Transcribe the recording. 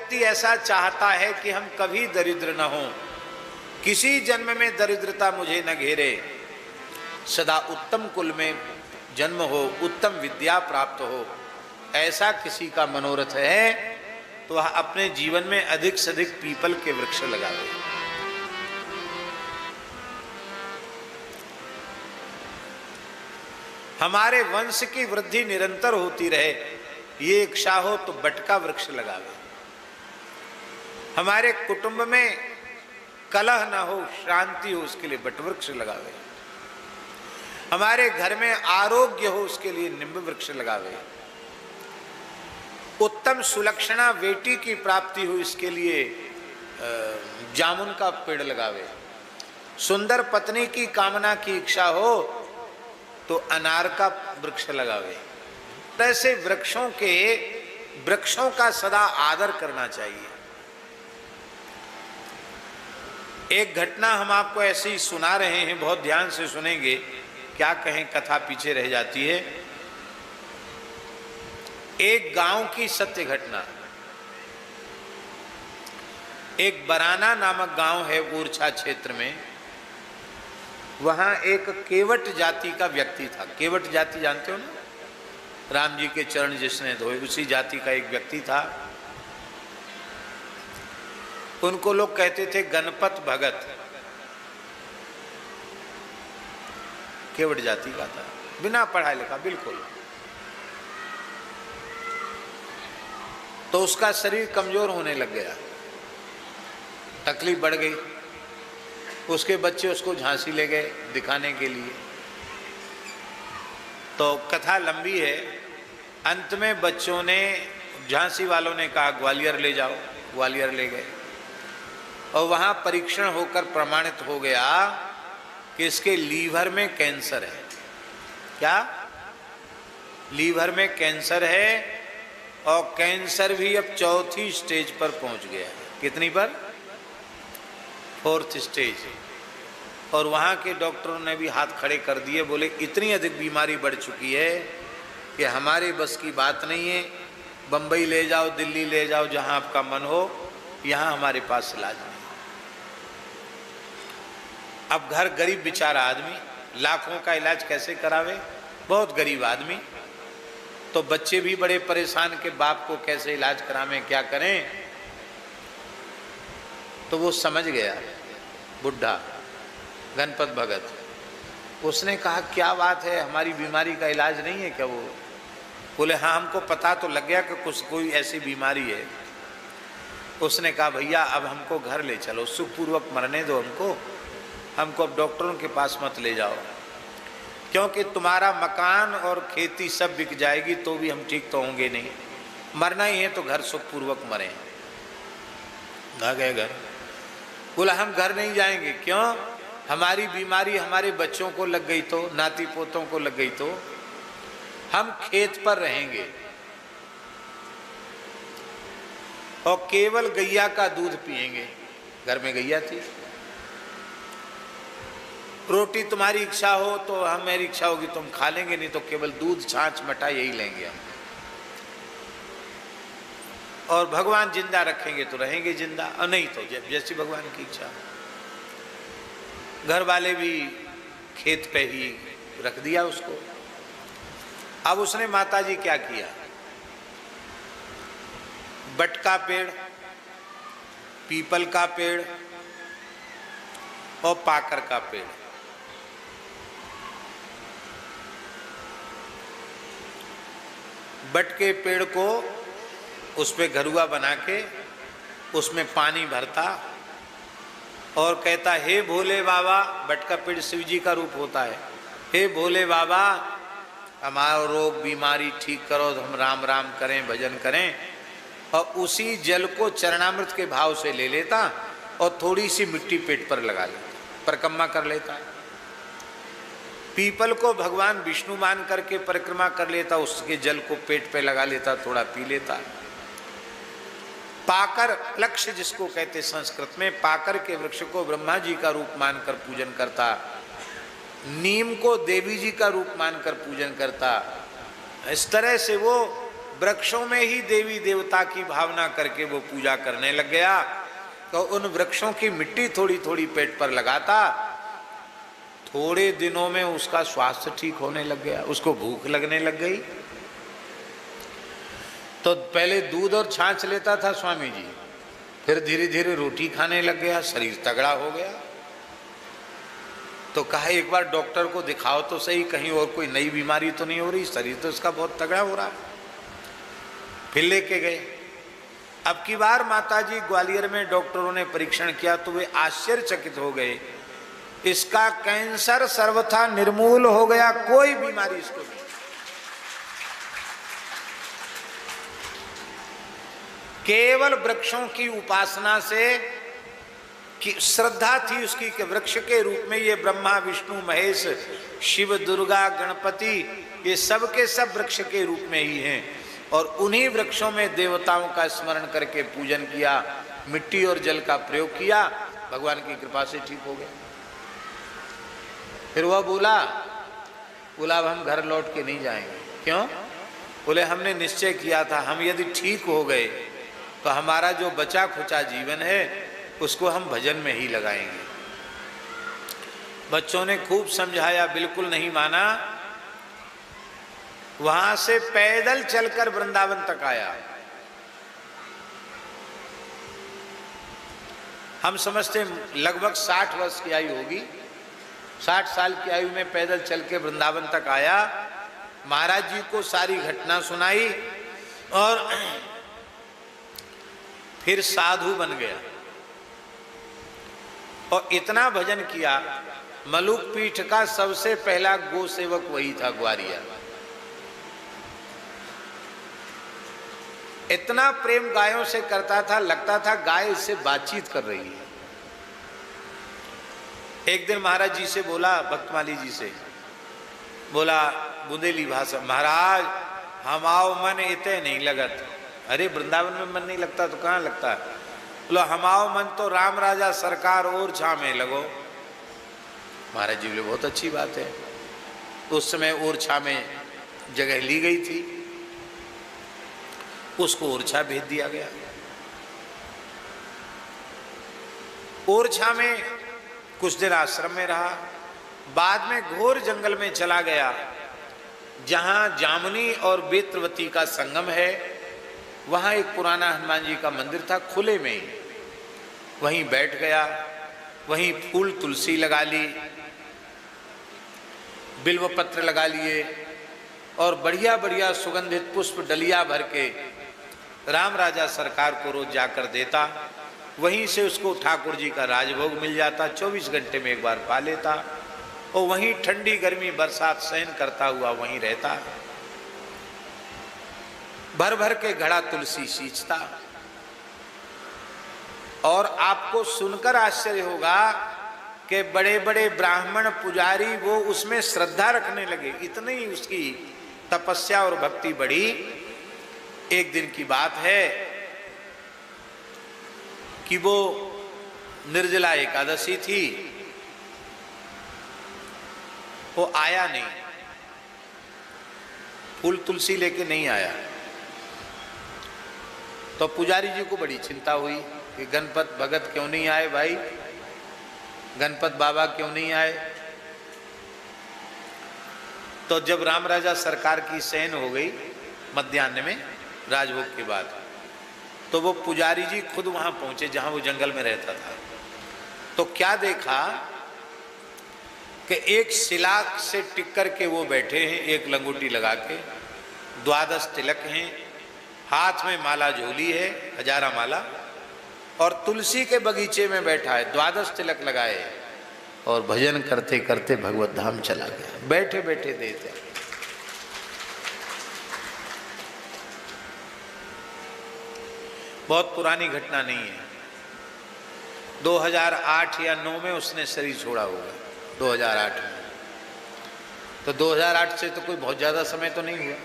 व्यक्ति ऐसा चाहता है कि हम कभी दरिद्र न हो, किसी जन्म में दरिद्रता मुझे न घेरे, सदा उत्तम कुल में जन्म हो, उत्तम विद्या प्राप्त हो, ऐसा किसी का मनोरथ है तो वह अपने जीवन में अधिक से अधिक पीपल के वृक्ष लगावे। हमारे वंश की वृद्धि निरंतर होती रहे, ये इच्छा हो तो बट का वृक्ष लगावे। हमारे कुटुंब में कलह ना हो, शांति हो, उसके लिए बट वृक्ष लगावे। हमारे घर में आरोग्य हो, उसके लिए निम्ब वृक्ष लगावे। उत्तम सुलक्षणा बेटी की प्राप्ति हो, इसके लिए जामुन का पेड़ लगावे। सुंदर पत्नी की कामना की इच्छा हो तो अनार का वृक्ष लगावे। ऐसे वृक्षों का सदा आदर करना चाहिए। एक घटना हम आपको ऐसे ही सुना रहे हैं, बहुत ध्यान से सुनेंगे, क्या कहें कथा पीछे रह जाती है। एक गांव की सत्य घटना। एक बराना नामक गांव है ओरछा क्षेत्र में। वहां एक केवट जाति का व्यक्ति था। केवट जाति जानते हो ना, राम जी के चरण जिसने धोए, उसी जाति का एक व्यक्ति था। उनको लोग कहते थे गणपत भगत। केवट जाति का था, बिना पढ़ा लिखा बिल्कुल। तो उसका शरीर कमजोर होने लग गया, तकलीफ बढ़ गई। उसके बच्चे उसको झांसी ले गए दिखाने के लिए। तो कथा लंबी है। अंत में बच्चों ने, झांसी वालों ने कहा ग्वालियर ले जाओ। ग्वालियर ले गए और वहाँ परीक्षण होकर प्रमाणित हो गया कि इसके लीवर में कैंसर है। क्या? लीवर में कैंसर है, और कैंसर भी अब 4थी स्टेज पर पहुंच गया है। कितनी पर? 4th stage. और वहाँ के डॉक्टरों ने भी हाथ खड़े कर दिए, बोले इतनी अधिक बीमारी बढ़ चुकी है कि हमारे बस की बात नहीं है। बम्बई ले जाओ, दिल्ली ले जाओ, जहाँ आपका मन हो, यहाँ हमारे पास इलाज नहीं। अब घर गरीब बेचारा आदमी, लाखों का इलाज कैसे करावे? बहुत गरीब आदमी। तो बच्चे भी बड़े परेशान के बाप को कैसे इलाज करावें, क्या करें। तो वो समझ गया, बुढ़ा गणपत भगत। उसने कहा क्या बात है, हमारी बीमारी का इलाज नहीं है क्या? वो बोले हाँ, हमको पता तो लग गया कि कोई ऐसी बीमारी है। उसने कहा भैया अब हमको घर ले चलो, सुखपूर्वक मरने दो हमको अब डॉक्टरों के पास मत ले जाओ, क्योंकि तुम्हारा मकान और खेती सब बिक जाएगी तो भी हम ठीक तो होंगे नहीं। मरना ही है तो घर सुखपूर्वक मरें। आ गए घर। बोला हम घर नहीं जाएंगे। क्यों? हमारी बीमारी हमारे बच्चों को लग गई तो, नाती पोतों को लग गई तो हम खेत पर रहेंगे और केवल गैया का दूध पिएंगे। घर में गैया थी। रोटी तुम्हारी इच्छा हो तो हम, मेरी इच्छा होगी तो हम खा लेंगे, नहीं तो केवल दूध छाछ मठा यही लेंगे हम। और भगवान जिंदा रखेंगे तो रहेंगे जिंदा, और नहीं तो जैसी भगवान की इच्छा। घर वाले भी खेत पे ही रख दिया उसको। अब उसने माताजी क्या किया, बट का पेड़, पीपल का पेड़ और पाकर का पेड़, बट के पेड़ को उस पे घरुआ बना के उसमें पानी भरता और कहता हे भोले बाबा। बट का पेड़ शिव जी का रूप होता है। हे भोले बाबा हमारा रोग बीमारी ठीक करो, तो हम राम राम करें, भजन करें। और उसी जल को चरणामृत के भाव से ले लेता और थोड़ी सी मिट्टी पेट पर लगा लेता, परिक्रमा कर लेता। पीपल को भगवान विष्णु मान करके परिक्रमा कर लेता, उसके जल को पेट पे लगा लेता, थोड़ा पी लेता। पाकर, लक्ष्य जिसको कहते संस्कृत में, पाकर के वृक्ष को ब्रह्मा जी का रूप मानकर पूजन करता, नीम को देवी जी का रूप मानकर पूजन करता। इस तरह से वो वृक्षों में ही देवी देवता की भावना करके वो पूजा करने लग गया। तो उन वृक्षों की मिट्टी थोड़ी थोड़ी पेट पर लगाता, थोड़े दिनों में उसका स्वास्थ्य ठीक होने लग गया, उसको भूख लगने लग गई। तो पहले दूध और छाछ लेता था स्वामी जी, फिर धीरे धीरे रोटी खाने लग गया, शरीर तगड़ा हो गया। तो कहा एक बार डॉक्टर को दिखाओ तो सही, कहीं और कोई नई बीमारी तो नहीं हो रही, शरीर तो इसका बहुत तगड़ा हो रहा है। फिर लेके गए। अब की बार माताजी ग्वालियर में डॉक्टरों ने परीक्षण किया तो वे आश्चर्यचकित हो गए, इसका कैंसर सर्वथा निर्मूल हो गया, कोई बीमारी इसको नहीं। केवल वृक्षों की उपासना से, कि श्रद्धा थी उसकी कि वृक्ष के रूप में ये ब्रह्मा विष्णु महेश शिव दुर्गा गणपति ये सब के सब वृक्ष के रूप में ही हैं, और उन्हीं वृक्षों में देवताओं का स्मरण करके पूजन किया, मिट्टी और जल का प्रयोग किया, भगवान की कृपा से ठीक हो गया। फिर वह बोला अब हम घर लौट के नहीं जाएंगे। क्यों? बोले हमने निश्चय किया था, हम यदि ठीक हो गए तो हमारा जो बचा खुचा जीवन है उसको हम भजन में ही लगाएंगे। बच्चों ने खूब समझाया, बिल्कुल नहीं माना। वहां से पैदल चलकर वृंदावन तक आया। हम समझते लगभग 60 वर्ष की आयु होगी, 60 साल की आयु में पैदल चल के वृंदावन तक आया। महाराज जी को सारी घटना सुनाई और फिर साधु बन गया और इतना भजन किया। मलुक पीठ का सबसे पहला गो सेवक वही था, ग्वारिया। इतना प्रेम गायों से करता था, लगता था गाय इससे बातचीत कर रही है। एक दिन महाराज जी से बोला, भक्तमाली जी से बोला बुंदेली भाषा, महाराज हम आओ मन इतने नहीं लगत। अरे वृंदावन में मन नहीं लगता तो कहाँ लगता है? बोलो हम आओ मन तो राम राजा सरकार और छा में लगो। महाराज जी बोले बहुत अच्छी बात है। तो उस समय ओरछा में जगह ली गई थी, उसको ओरछा भेज दिया गया। ओरछा में कुछ दिन आश्रम में रहा, बाद में घोर जंगल में चला गया, जहां जामुनी और बेत्रवती का संगम है। वहां एक पुराना हनुमान जी का मंदिर था, खुले में ही। वहीं बैठ गया, वहीं फूल तुलसी लगा ली, बिल्व पत्र लगा लिए और बढ़िया बढ़िया सुगंधित पुष्प डलिया भर के राम राजा सरकार को रोज जाकर देता। वहीं से उसको ठाकुर जी का राजभोग मिल जाता, 24 घंटे में एक बार पा लेता और वहीं ठंडी गर्मी बरसात सहन करता हुआ वहीं रहता। भर भर के घड़ा तुलसी सींचता। और आपको सुनकर आश्चर्य होगा कि बड़े बड़े ब्राह्मण पुजारी वो उसमें श्रद्धा रखने लगे, इतनी उसकी तपस्या और भक्ति बढ़ी। एक दिन की बात है कि वो निर्जला एकादशी थी, वो आया नहीं, फूल तुलसी लेके नहीं आया। तो पुजारी जी को बड़ी चिंता हुई कि गणपत भगत क्यों नहीं आए भाई, गणपत बाबा क्यों नहीं आए। तो जब राम राजा सरकार की शयन हो गई मध्याह्न में राजभोग के बाद, तो वो पुजारी जी खुद वहां पहुंचे जहां वो जंगल में रहता था। तो क्या देखा कि एक शिला से टिक कर के वो बैठे हैं, एक लंगोटी लगा के, 12 तिलक हैं, हाथ में माला झोली है, हजारा माला, और तुलसी के बगीचे में बैठा है, 12 तिलक लगाए और भजन करते करते भगवत धाम चला गया। बैठे बैठे देते। बहुत पुरानी घटना नहीं है, 2008 या 9 में उसने शरीर छोड़ा होगा, 2008 में। तो 2008 से तो कोई बहुत ज्यादा समय तो नहीं हुआ।